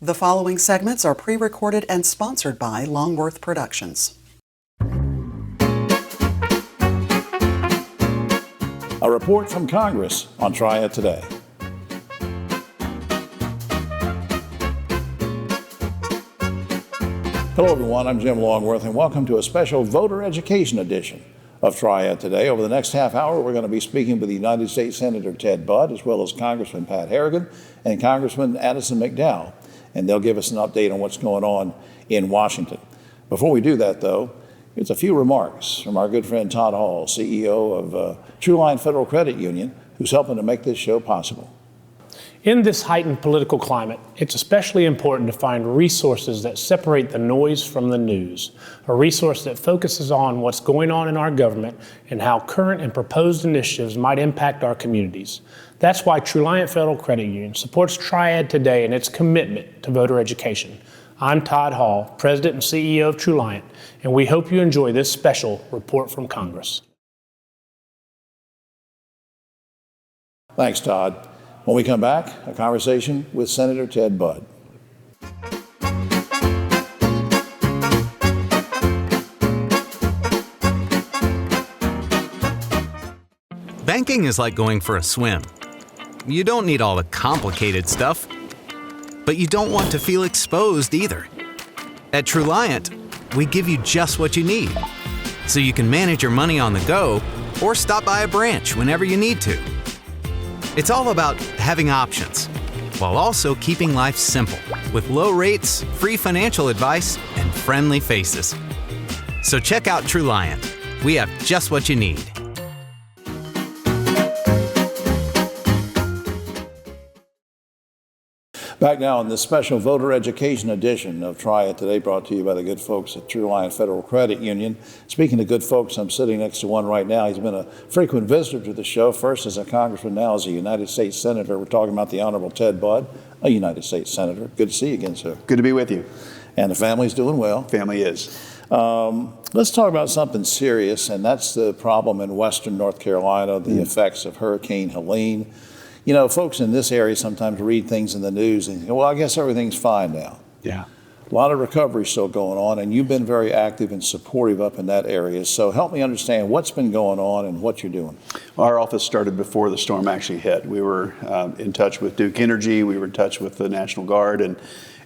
The following segments are pre-recorded and sponsored by Longworth Productions. A report from Congress on Triad Today. Hello everyone, I'm Jim Longworth and welcome to a special voter education edition of Triad Today. Over the next half hour, we're going to be speaking with the United States Senator Ted Budd, as well as Congressman Pat Harrigan and Congressman Addison McDowell, and they'll give us an update on what's going on in Washington. Before we do that, though, here's a few remarks from our good friend Todd Hall, CEO of Triad Federal Credit Union, who's helping to make this show possible. In this heightened political climate, it's especially important to find resources that separate the noise from the news, a resource that focuses on what's going on in our government and how current and proposed initiatives might impact our communities. That's why Triad Federal Credit Union supports Triad Today and its commitment to voter education. I'm Todd Hall, President and CEO of Triad, and we hope you enjoy this special report from Congress. Thanks, Todd. When we come back, a conversation with Senator Ted Budd. Banking is like going for a swim. You don't need all the complicated stuff, but you don't want to feel exposed either. At Truliant, we give you just what you need, so you can manage your money on the go or stop by a branch whenever you need to. It's all about having options, while also keeping life simple, with low rates, free financial advice, and friendly faces. So check out Truliant. We have just what you need. Back now in this special voter education edition of Triad Today, brought to you by the good folks at Triad Federal Credit Union. Speaking of good folks, I'm sitting next to one right now. He's been a frequent visitor to the show, first as a congressman, now as a United States Senator. We're talking about the Honorable Ted Budd, a United States Senator. Good to see you again, sir. Good to be with you. And the family's doing well. Family is. Let's talk about something serious, and that's the problem in western North Carolina, the effects of Hurricane Helene. You know, folks in this area sometimes read things in the news and think, well, I guess everything's fine now. Yeah. A lot of recovery still going on, and you've been very active and supportive up in that area. So help me understand what's been going on and what you're doing. Our office started before the storm actually hit. We were in touch with Duke Energy. We were in touch with the National Guard and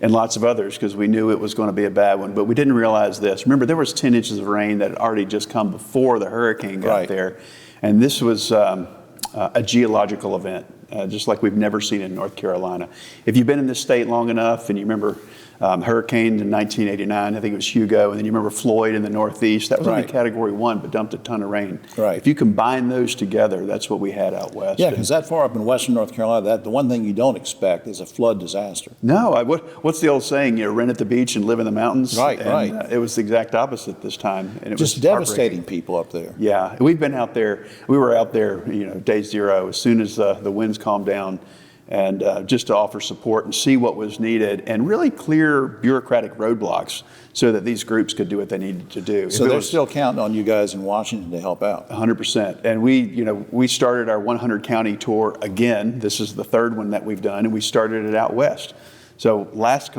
lots of others because we knew it was going to be a bad one. But we didn't realize this. Remember, there was 10 inches of rain that had already just come before the hurricane got there. And this was a geological event. Just like we've never seen in North Carolina. If you've been in this state long enough and you remember hurricane in 1989, I think it was Hugo, and then you remember Floyd in the Northeast, that was only Category 1 but dumped a ton of rain. If you combine those together, that's what we had out west. Yeah, because that far up in western North Carolina, the one thing you don't expect is a flood disaster. No, what's the old saying, you know, rent at the beach and live in the mountains? It was the exact opposite this time. And it just was devastating people up there. Yeah, we've been out there, we were out there, you know, day zero, as soon as the winds calmed down, and just to offer support and see what was needed and really clear bureaucratic roadblocks so that these groups could do what they needed to do. So they're still counting on you guys in Washington to help out. 100%. And we started our 100 county tour again. This is the third one that we've done, and we started it out west. So last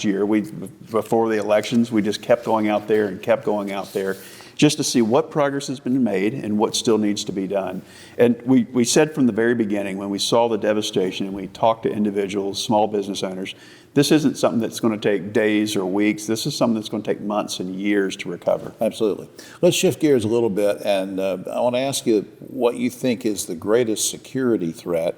year, before the elections, we just kept going out there and kept going out there just to see what progress has been made and what still needs to be done. And we said from the very beginning, when we saw the devastation and we talked to individuals, small business owners, this isn't something that's going to take days or weeks. This is something that's going to take months and years to recover. Absolutely. Let's shift gears a little bit, and I want to ask you what you think is the greatest security threat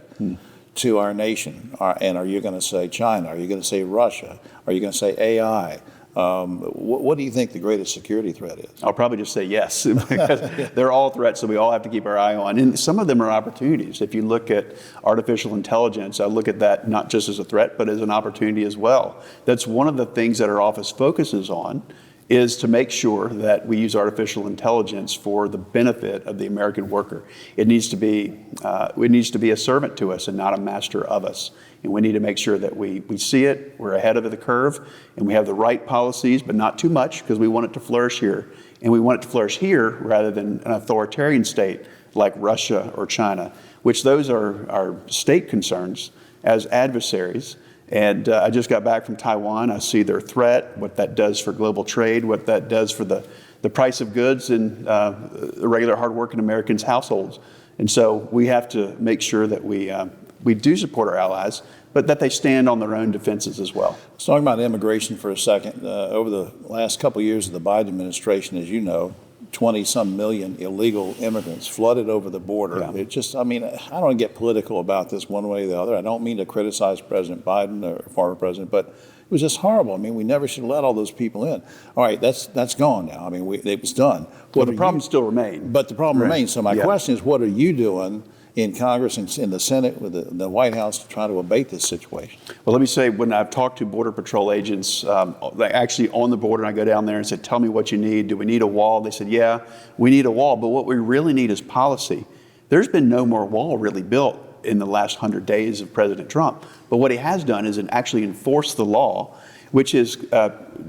to our nation. And are you going to say China? Are you going to say Russia? Are you going to say AI? What do you think the greatest security threat is? I'll probably just say yes, because they're all threats that we all have to keep our eye on. And some of them are opportunities. If you look at artificial intelligence, I look at that not just as a threat, but as an opportunity as well. That's one of the things that our office focuses on, is to make sure that we use artificial intelligence for the benefit of the American worker. It needs to be a servant to us and not a master of us. And we need to make sure that we see it, we're ahead of the curve, and we have the right policies, but not too much, because we want it to flourish here. And we want it to flourish here rather than an authoritarian state like Russia or China, which those are state concerns as adversaries. And I just got back from Taiwan. I see their threat, what that does for global trade, what that does for the price of goods in the regular hardworking Americans' households. And so we have to make sure that we do support our allies, but that they stand on their own defenses as well. Let's talk about immigration for a second. Over the last couple of years of the Biden administration, as you know, 20-some million illegal immigrants flooded over the border. Yeah. It just, I mean, I don't want to get political about this one way or the other. I don't mean to criticize President Biden or former president, but it was just horrible. I mean, we never should have let all those people in. All right, that's gone now. I mean, it was done. Well, the problems still remain. But the problem Right. remains. So my question is, what are you doing in Congress and in the Senate with the White House to try to abate this situation? Well, let me say, when I've talked to Border Patrol agents, they actually on the border, and I go down there and said, tell me what you need. Do we need a wall? They said, yeah, we need a wall, but what we really need is policy. There's been no more wall really built in the last 100 days of President Trump. But what he has done is actually enforce the law, which has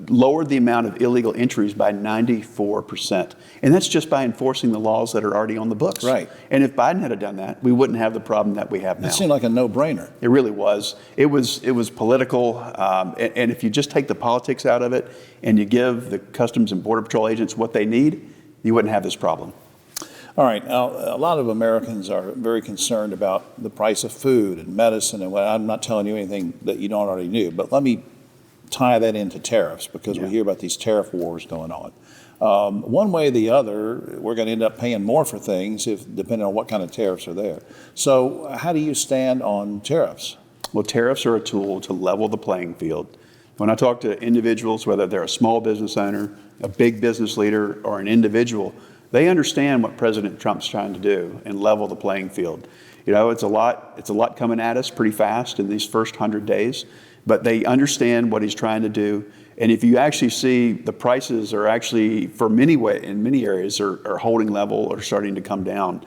lowered the amount of illegal entries by 94%. And that's just by enforcing the laws that are already on the books. Right. And if Biden had done that, we wouldn't have the problem that we have now. It seemed like a no-brainer. It really was. It was political. And if you just take the politics out of it and you give the Customs and Border Patrol agents what they need, you wouldn't have this problem. All right. Now, a lot of Americans are very concerned about the price of food and medicine. And I'm not telling you anything that you don't already knew, but let me tie that into tariffs, because we hear about these tariff wars going on. One way or the other, we're going to end up paying more for things depending on what kind of tariffs are there. So how do you stand on tariffs? Well, tariffs are a tool to level the playing field. When I talk to individuals, whether they're a small business owner, a big business leader, or an individual, they understand what President Trump's trying to do and level the playing field. You know, it's a lot coming at us pretty fast in these first 100 days. But they understand what he's trying to do. And if you actually see, the prices are actually, in many areas, are holding level or starting to come down.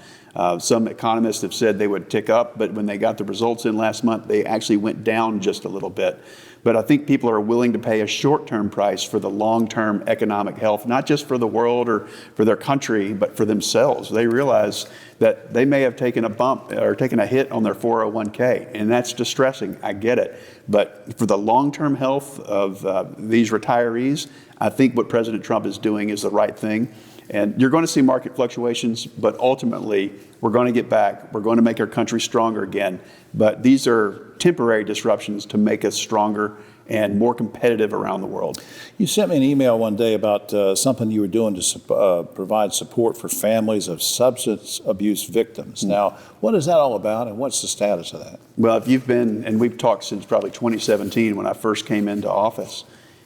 Some economists have said they would tick up, but when they got the results in last month, they actually went down just a little bit. But I think people are willing to pay a short-term price for the long-term economic health, not just for the world or for their country, but for themselves. They realize that they may have taken a bump or taken a hit on their 401k, and that's distressing. I get it. But for the long-term health of these retirees, I think what President Trump is doing is the right thing. And you're going to see market fluctuations, but ultimately, we're going to get back. We're going to make our country stronger again. But these are temporary disruptions to make us stronger and more competitive around the world. You sent me an email one day about something you were doing to provide support for families of substance abuse victims. Now, what is that all about, and what's the status of that? Well, if you've been, and we've talked since probably 2017 when I first came into office,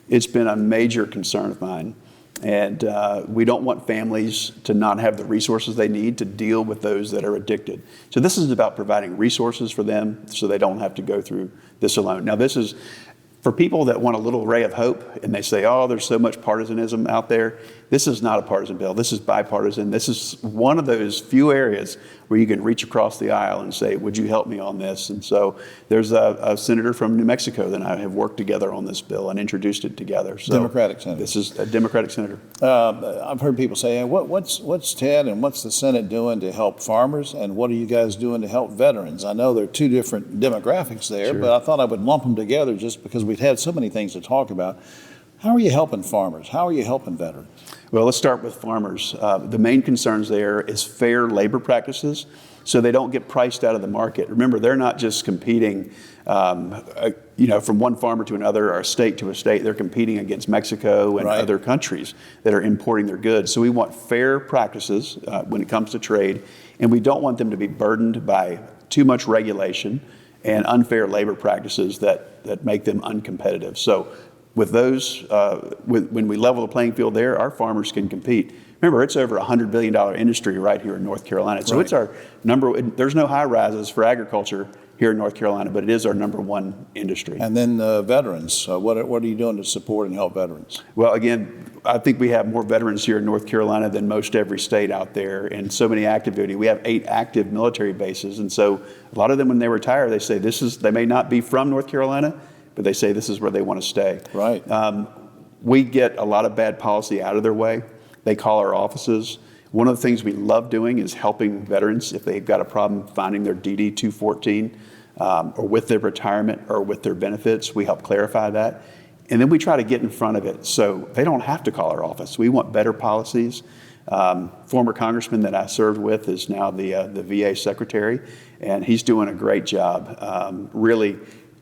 it's been a major concern of mine. And we don't want families to not have the resources they need to deal with those that are addicted. So this is about providing resources for them so they don't have to go through this alone. Now, this is for people that want a little ray of hope and they say, oh, there's so much partisanism out there. This is not a partisan bill. This is bipartisan. This is one of those few areas where you can reach across the aisle and say, would you help me on this? And so there's a senator from New Mexico that I have worked together on this bill and introduced it together. So Democratic senator. This is a Democratic senator. I've heard people say, hey, what's Ted and what's the Senate doing to help farmers, and what are you guys doing to help veterans? I know there are two different demographics there, Sure. but I thought I would lump them together just because we've had so many things to talk about. How are you helping farmers? How are you helping veterans? Well, let's start with farmers. The main concerns there is fair labor practices so they don't get priced out of the market. Remember, they're not just competing from one farmer to another or a state to a state. They're competing against Mexico and other countries that are importing their goods. So we want fair practices when it comes to trade, and we don't want them to be burdened by too much regulation and unfair labor practices that make them uncompetitive. So with those, when we level the playing field there, our farmers can compete. Remember, it's over a $100 billion industry right here in North Carolina. So it's our there's no high rises for agriculture here in North Carolina, but it is our #1 industry. And then veterans, what are you doing to support and help veterans? Well, again, I think we have more veterans here in North Carolina than most every state out there, and so many active duty. We have 8 active military bases, and so a lot of them, when they retire, they say they may not be from North Carolina, but they say this is where they want to stay. Right. We get a lot of bad policy out of their way. They call our offices. One of the things we love doing is helping veterans if they've got a problem finding their DD-214 or with their retirement or with their benefits. We help clarify that. And then we try to get in front of it so they don't have to call our office. We want better policies. Former congressman that I served with is now the VA secretary, and he's doing a great job really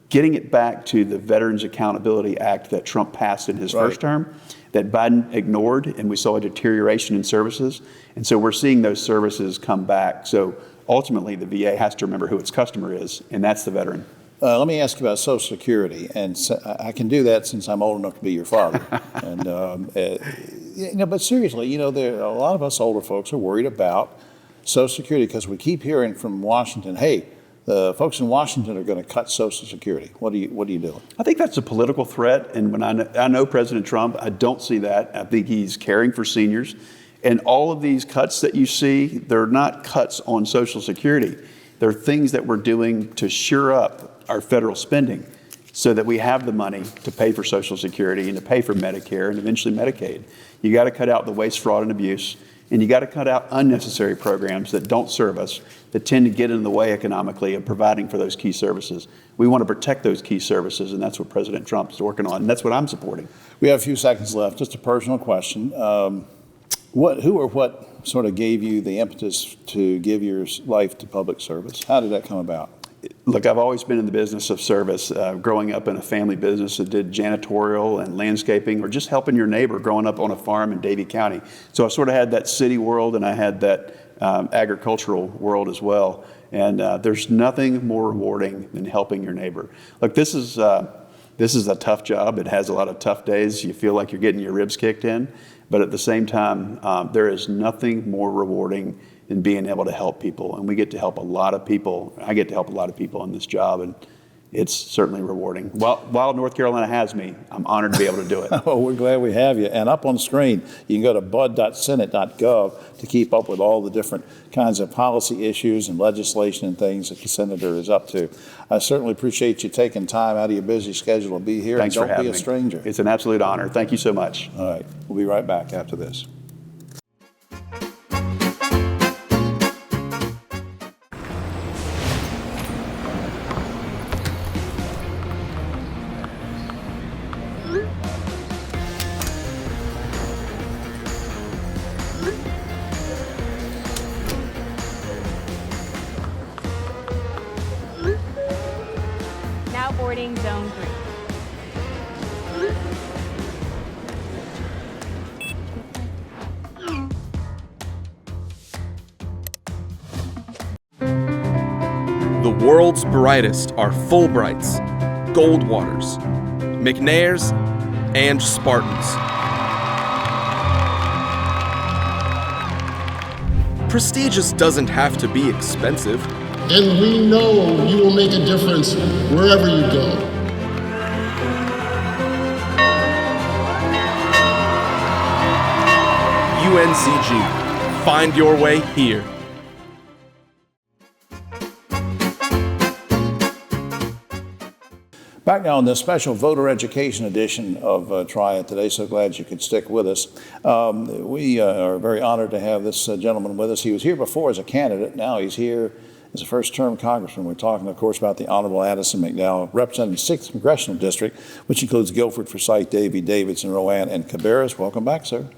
getting it back to the Veterans Accountability Act that Trump passed in his first term, that Biden ignored, and we saw a deterioration in services. And so we're seeing those services come back. So ultimately, the VA has to remember who its customer is, and that's the veteran. Let me ask you about Social Security, and I can do that since I'm old enough to be your father. And but seriously, there a lot of us older folks are worried about Social Security because we keep hearing from Washington, "Hey, the folks in Washington are going to cut Social Security." What are you doing? I think that's a political threat, and when I know President Trump, I don't see that. I think he's caring for seniors, and all of these cuts that you see, they're not cuts on Social Security. They're things that we're doing to shore up our federal spending so that we have the money to pay for Social Security and to pay for Medicare and eventually Medicaid. You got to cut out the waste, fraud, and abuse, and you got to cut out unnecessary programs that don't serve us, that tend to get in the way economically of providing for those key services. We want to protect those key services, and that's what President Trump is working on, and that's what I'm supporting. We have a few seconds left. Just a personal question. Who or what sort of gave you the impetus to give your life to public service? How did that come about? Look, I've always been in the business of service, growing up in a family business that did janitorial and landscaping, or just helping your neighbor growing up on a farm in Davie County. So I sort of had that city world, and I had that agricultural world as well. And there's nothing more rewarding than helping your neighbor. Look, this is a tough job. It has a lot of tough days. You feel like you're getting your ribs kicked in. But at the same time, there is nothing more rewarding than being able to help people. And we get to help a lot of people. I get to help a lot of people in this job, and it's certainly rewarding. While North Carolina has me, I'm honored to be able to do it. Oh, we're glad we have you. And up on the screen, you can go to bud.senate.gov to keep up with all the different kinds of policy issues and legislation and things that the senator is up to. I certainly appreciate you taking time out of your busy schedule to be here. Thanks and for having me. Don't be a stranger. It's an absolute honor. Thank you so much. All right. We'll be right back after this. Now boarding zone 3. The world's brightest are Fulbrights, Goldwaters, McNairs, and Spartans. Prestigious doesn't have to be expensive. And we know you will make a difference wherever you go. UNCG. Find your way here. Back now on this special voter education edition of Triad Today. So glad you could stick with us. We are very honored to have this gentleman with us. He was here before as a candidate. Now he's here as a first-term congressman. We're talking, of course, about the Honorable Addison McDowell, representing the 6th Congressional District, which includes Guilford, Forsyth, Davie, Davidson, Rowan, and Cabarrus. Welcome back, sir.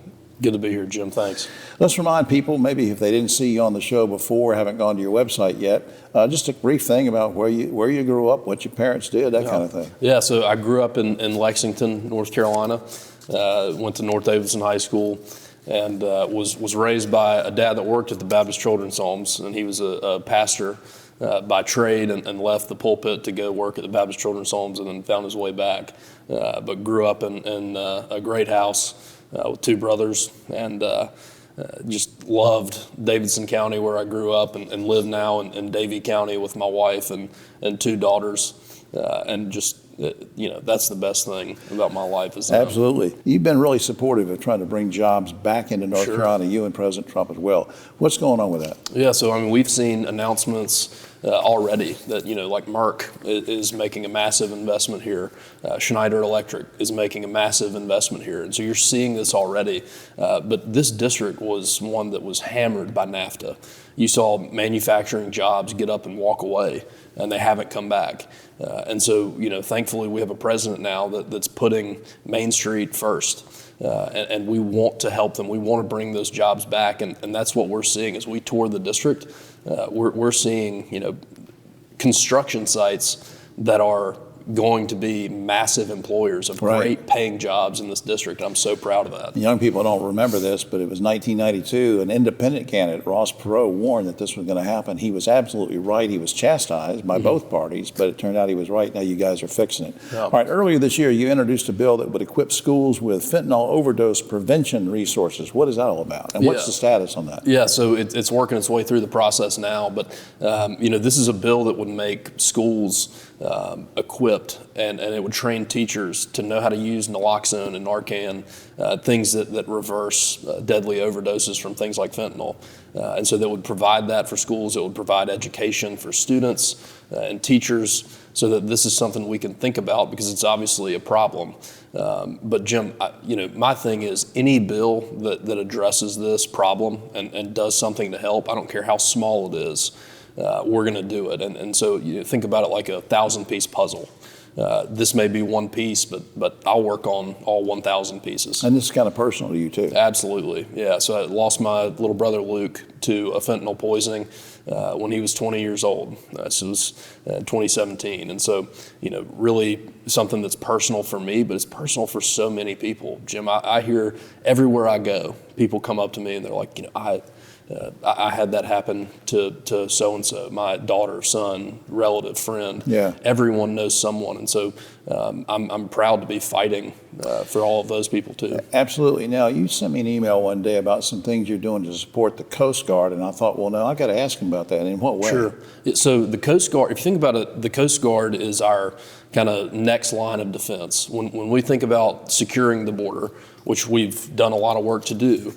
Good to be here, Jim. Thanks. Let's remind people, maybe if they didn't see you on the show before, haven't gone to your website yet, just a brief thing about where you grew up, what your parents did, that kind of thing. Yeah, so I grew up in Lexington, North Carolina. Went to North Davidson High School, and was raised by a dad that worked at the Baptist Children's Homes, and he was a pastor by trade, and left the pulpit to go work at the Baptist Children's Homes, and then found his way back. But grew up in a great house with 2 brothers, and just loved Davidson County where I grew up, and live now in Davie County with my wife and 2 daughters, and just that's the best thing about my life is that. Absolutely. You've been really supportive of trying to bring jobs back into North Carolina, you and President Trump as well. What's going on with that? Yeah, so I mean, we've seen announcements already that, like Merck is making a massive investment here. Schneider Electric is making a massive investment here. And so you're seeing this already. But this district was one that was hammered by NAFTA. You saw manufacturing jobs get up and walk away and they haven't come back. And so, thankfully we have a president now that's putting Main Street first. And we want to help them. We want to bring those jobs back, and that's what we're seeing as we tour the district. We're seeing, construction sites that are going to be massive employers of great paying jobs in this district. I'm so proud of that. Young people don't remember this, but it was 1992. An independent candidate, Ross Perot, warned that this was going to happen. He was absolutely right. He was chastised by both parties, but it turned out he was right. Now you guys are fixing it. Yeah. All right, earlier this year, you introduced a bill that would equip schools with fentanyl overdose prevention resources. What is that all about? And what's the status on that? Yeah, so it's working its way through the process now, but this is a bill that would make schools equipped, and it would train teachers to know how to use naloxone and Narcan, things that reverse deadly overdoses from things like fentanyl. And so that would provide that for schools. It would provide education for students and teachers, so that this is something we can think about, because it's obviously a problem. But Jim, my thing is, any bill that addresses this problem and does something to help, I don't care how small it is, we're going to do it. And so think about it like a 1,000-piece puzzle. This may be one piece, but I'll work on all 1,000 pieces. And this is kind of personal to you too. Absolutely, yeah. So I lost my little brother Luke to a fentanyl poisoning when he was 20 years old. This was 2017, and so really something that's personal for me, but it's personal for so many people. Jim, I hear everywhere I go, people come up to me and they're like, I had that happen to so-and-so, my daughter, son, relative, friend. Yeah. Everyone knows someone. And so I'm proud to be fighting for all of those people too. Absolutely. Now, you sent me an email one day about some things you're doing to support the Coast Guard, and I thought, well, no, I got to ask him about that. In what way? Sure. So the Coast Guard, if you think about it, the Coast Guard is our kind of next line of defense. When we think about securing the border, which we've done a lot of work to do,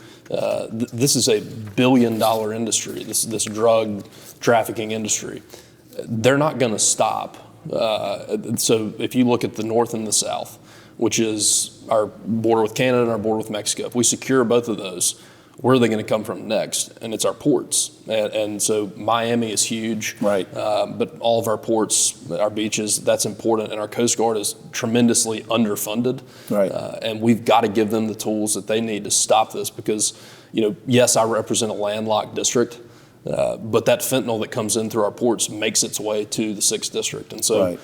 this is a billion-dollar industry, this drug trafficking industry. They're not going to stop. So if you look at the North and the South, which is our border with Canada and our border with Mexico, if we secure both of those, where are they going to come from next? And it's our ports. And so Miami is huge. Right. But all of our ports, our beaches, that's important. And our Coast Guard is tremendously underfunded. Right. And we've got to give them the tools that they need to stop this, because, yes, I represent a landlocked district, but that fentanyl that comes in through our ports makes its way to the 6th District. And so,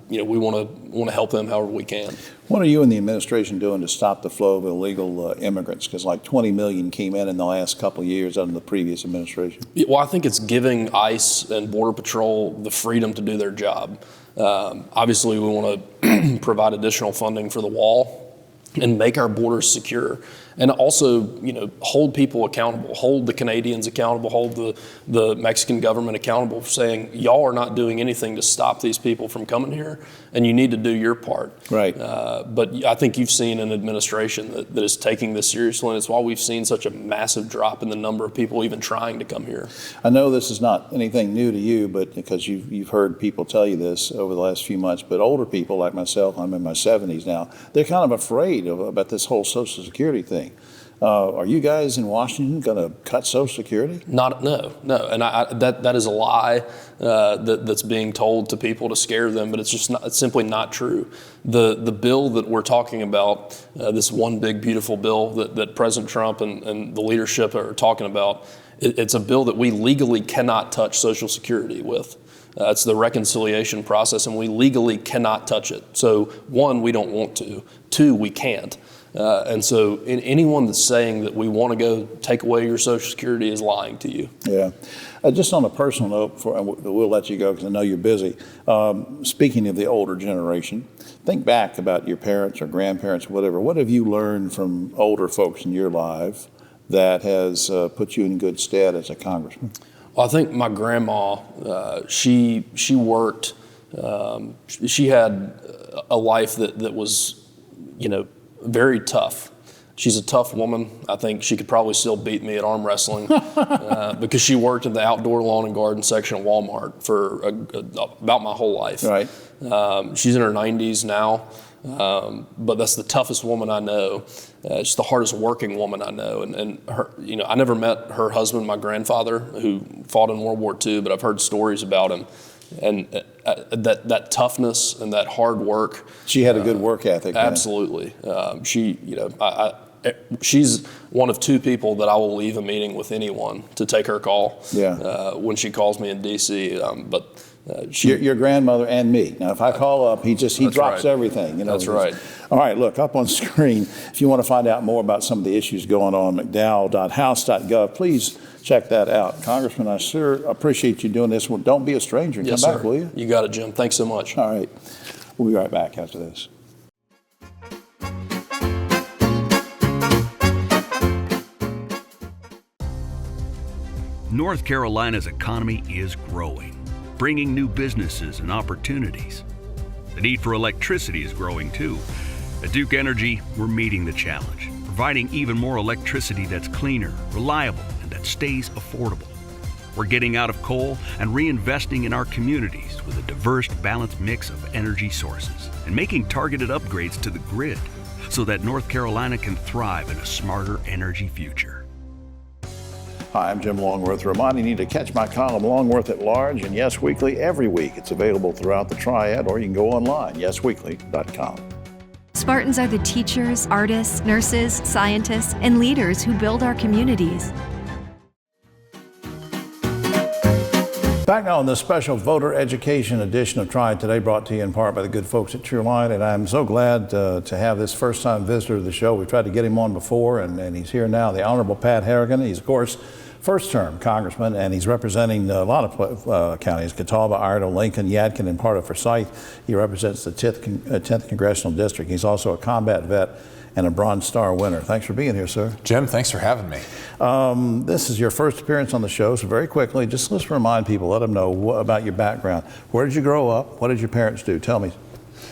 we want to help them however we can. What are you and the administration doing to stop the flow of illegal immigrants? Because like 20 million came in the last couple of years under the previous administration. Well, I think it's giving ICE and Border Patrol the freedom to do their job. Obviously, we want to provide additional funding for the wall and make our borders secure. And also, hold people accountable, hold the Canadians accountable, hold the Mexican government accountable for saying, y'all are not doing anything to stop these people from coming here, and you need to do your part. Right. But I think you've seen an administration that is taking this seriously, and it's why we've seen such a massive drop in the number of people even trying to come here. I know this is not anything new to you, but because you've heard people tell you this over the last few months, but older people like myself, I'm in my 70s now, they're kind of afraid about this whole Social Security thing. Are you guys in Washington going to cut Social Security? No. And that is a lie that's being told to people to scare them, but it's simply not true. The bill that we're talking about, this one big beautiful bill that President Trump and the leadership are talking about, it's a bill that we legally cannot touch Social Security with. It's the reconciliation process, and we legally cannot touch it. So, one, we don't want to. Two, we can't. And so anyone that's saying that we want to go take away your Social Security is lying to you. Yeah. Just on a personal note, we'll let you go because I know you're busy. Speaking of the older generation, think back about your parents or grandparents, whatever. What have you learned from older folks in your life that has put you in good stead as a congressman? Well, I think my grandma, she worked, she had a life that was, very tough. She's a tough woman. I think she could probably still beat me at arm wrestling because she worked in the outdoor lawn and garden section of Walmart for about my whole life. Right. She's in her 90s now, but that's the toughest woman I know. She's the hardest working woman I know. And her, I never met her husband, my grandfather, who fought in World War II, but I've heard stories about him. that toughness and that hard work. She had a good work ethic. Absolutely. She's one of two people that I will leave a meeting with anyone to take her call. When she calls me in D.C. Your grandmother and me. Now, if I call up, he drops everything. That's right. All right, look, up on screen, if you want to find out more about some of the issues going on, mcdowell.house.gov, please check that out. Congressman, I sure appreciate you doing this. Well, don't be a stranger and come back, will you? You got it, Jim. Thanks so much. All right. We'll be right back after this. North Carolina's economy is growing, bringing new businesses and opportunities. The need for electricity is growing too. At Duke Energy, we're meeting the challenge, providing even more electricity that's cleaner, reliable, and that stays affordable. We're getting out of coal and reinvesting in our communities with a diverse, balanced mix of energy sources and making targeted upgrades to the grid so that North Carolina can thrive in a smarter energy future. Hi, I'm Jim Longworth, reminding you to catch my column Longworth at Large and Yes Weekly every week. It's available throughout the Triad, or you can go online, yesweekly.com. Spartans are the teachers, artists, nurses, scientists, and leaders who build our communities. Back now on this special voter education edition of Triad Today, brought to you in part by the good folks at Triad, and I'm so glad to have this first-time visitor to the show. We tried to get him on before, and he's here now, the Honorable Pat Harrigan. He's, of course, first-term congressman, and he's representing a lot of counties: Catawba, Iredell, Lincoln, Yadkin, and part of Forsyth. He represents the 10th Congressional District. He's also a combat vet and a Bronze Star winner. Thanks for being here, sir. Jim, thanks for having me. This is your first appearance on the show, so very quickly, just let's remind people, let them know about your background. Where did you grow up? What did your parents do? Tell me.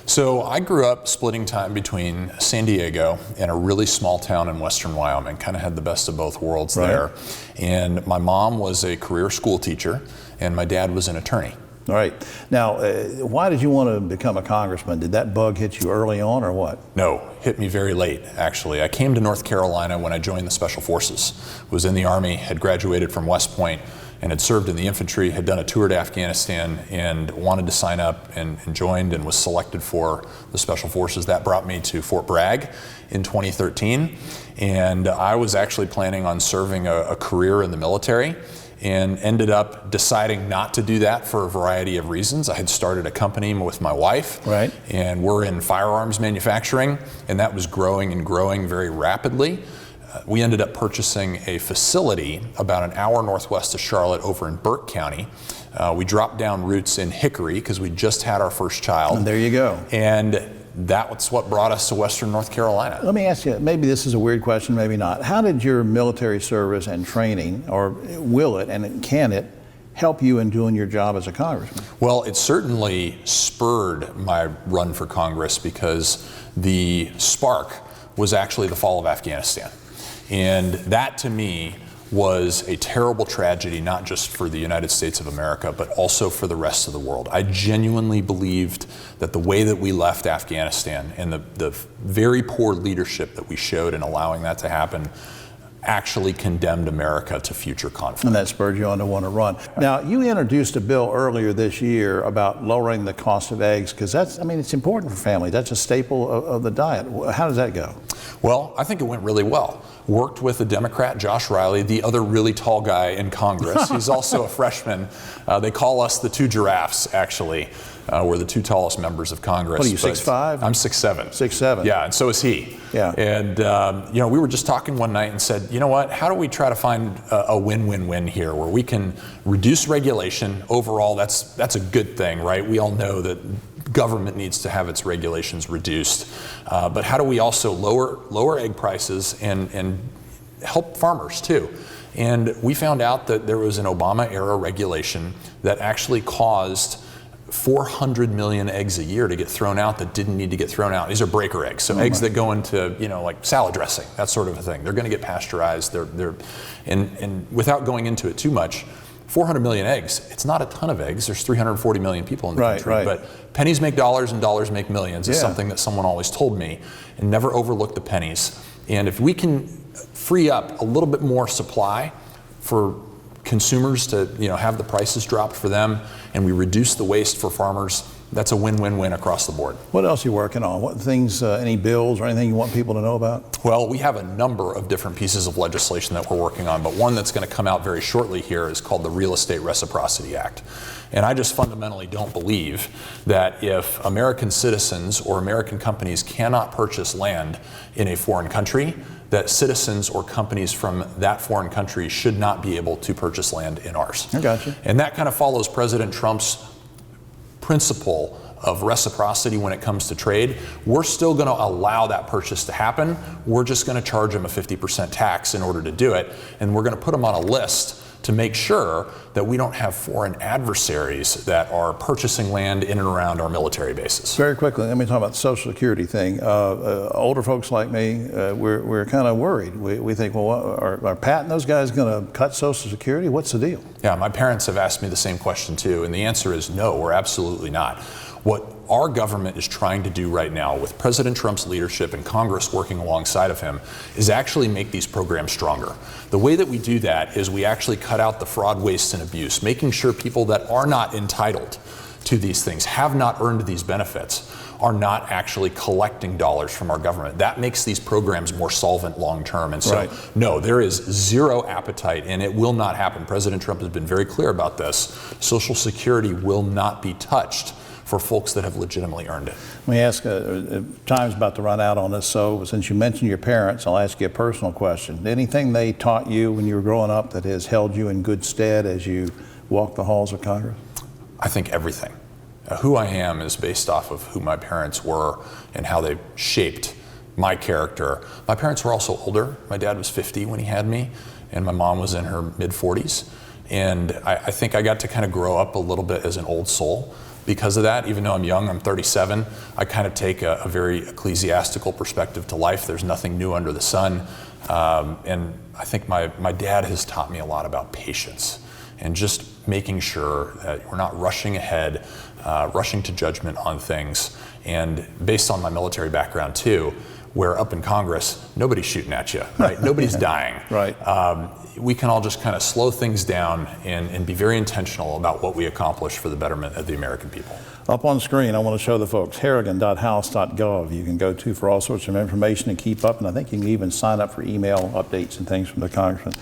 So I grew up splitting time between San Diego and a really small town in western Wyoming, kind of had the best of both worlds there. And my mom was a career school teacher, and my dad was an attorney. All right. Now, why did you want to become a congressman? Did that bug hit you early on or what? No, hit me very late, actually. I came to North Carolina when I joined the Special Forces, was in the Army, had graduated from West Point, and had served in the infantry, had done a tour to Afghanistan, and wanted to sign up and joined and was selected for the Special Forces. That brought me to Fort Bragg in 2013, and I was actually planning on serving a career in the military, and ended up deciding not to do that for a variety of reasons. I had started a company with my wife, and we're in firearms manufacturing, and that was growing and growing very rapidly. We ended up purchasing a facility about an hour northwest of Charlotte over in Burke County. We dropped down roots in Hickory because we just had our first child. And there you go. And that's what brought us to Western North Carolina. Let me ask you, maybe this is a weird question, maybe not. How did your military service and training, or will it and can it, help you in doing your job as a congressman? Well, it certainly spurred my run for Congress because the spark was actually the fall of Afghanistan. And that, to me, was a terrible tragedy, not just for the United States of America, but also for the rest of the world. I genuinely believed that the way that we left Afghanistan and the very poor leadership that we showed in allowing that to happen actually condemned America to future conflict. And that spurred you on to want to run. Now, you introduced a bill earlier this year about lowering the cost of eggs, because that's, I mean, it's important for families. That's a staple of the diet. How does that go? Well, I think it went really well. Worked with the Democrat, Josh Riley, the other really tall guy in Congress. He's also a freshman. They call us the two giraffes, actually. We're the two tallest members of Congress. What are you, 6'5"? I'm 6'7". 6'7". Yeah, and so is he. Yeah. And, you know, we were just talking one night and said, you know what, how do we try to find a win-win-win here where we can reduce regulation? Overall, that's a good thing, right? We all know that government needs to have its regulations reduced. But how do we also lower egg prices and help farmers too? And we found out that there was an Obama-era regulation that actually caused 400 million eggs a year to get thrown out that didn't need to get thrown out. These are breaker eggs, so eggs that go into, you know, like salad dressing, that sort of a thing. They're going to get pasteurized. And without going into it too much, 400 million eggs, it's not a ton of eggs. There's 340 million people in the country. But pennies make dollars and dollars make millions is something that someone always told me, and never overlook the pennies. And if we can free up a little bit more supply for consumers to have the prices dropped for them, and we reduce the waste for farmers, that's a win-win-win across the board. What else are you working on? What things, any bills or anything you want people to know about? Well, we have a number of different pieces of legislation that we're working on, but one that's going to come out very shortly here is called the Real Estate Reciprocity Act. And I just fundamentally don't believe that if American citizens or American companies cannot purchase land in a foreign country, that citizens or companies from that foreign country should not be able to purchase land in ours. I got you. And that kind of follows President Trump's principle of reciprocity when it comes to trade. We're still going to allow that purchase to happen. We're just going to charge them a 50% tax in order to do it. And we're going to put them on a list to make sure that we don't have foreign adversaries that are purchasing land in and around our military bases. Very quickly, let me talk about the Social Security thing. Older folks like me, we're kind of worried. We think, well, are Pat and those guys going to cut Social Security? What's the deal? Yeah, my parents have asked me the same question too, and the answer is no, we're absolutely not. What our government is trying to do right now with President Trump's leadership and Congress working alongside of him is actually make these programs stronger. The way that we do that is we actually cut out the fraud, waste, and abuse, making sure people that are not entitled to these things, have not earned these benefits, are not actually collecting dollars from our government. That makes these programs more solvent long term. And so, no, there is zero appetite, and it will not happen. President Trump has been very clear about this. Social Security will not be touched for folks that have legitimately earned it. Let me ask, time's about to run out on this, so since you mentioned your parents, I'll ask you a personal question. Anything they taught you when you were growing up that has held you in good stead as you walk the halls of Congress? I think everything. Who I am is based off of who my parents were and how they shaped my character. My parents were also older. My dad was 50 when he had me, and my mom was in her mid-40s. And I think I got to kind of grow up a little bit as an old soul. Because of that, even though I'm young, I'm 37, I kind of take a very ecclesiastical perspective to life. There's nothing new under the sun. And I think my dad has taught me a lot about patience and just making sure that we're not rushing ahead, rushing to judgment on things. And based on my military background too, where up in Congress, nobody's shooting at you, right? Nobody's dying. Right. We can all just kind of slow things down and be very intentional about what we accomplish for the betterment of the American people. Up on the screen, I want to show the folks, harrigan.house.gov. You can go to for all sorts of information and keep up, and I think you can even sign up for email updates and things from the Congressman.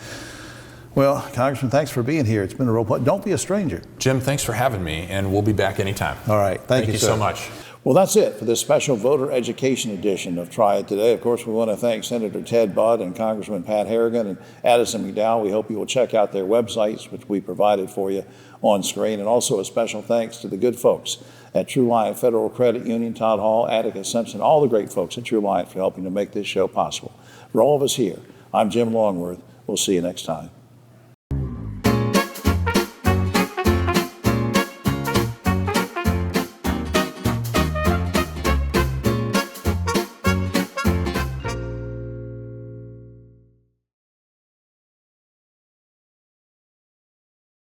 Well, Congressman, thanks for being here. It's been a real pleasure. Don't be a stranger. Jim, thanks for having me, and we'll be back anytime. All right. Thank you, so much. Well, that's it for this special voter education edition of Triad Today. Of course, we want to thank Senator Ted Budd and Congressman Pat Harrigan and Addison McDowell. We hope you will check out their websites, which we provided for you on screen. And also a special thanks to the good folks at True Lion Federal Credit Union, Todd Hall, Attica Simpson, all the great folks at True Lion for helping to make this show possible. For all of us here, I'm Jim Longworth. We'll see you next time.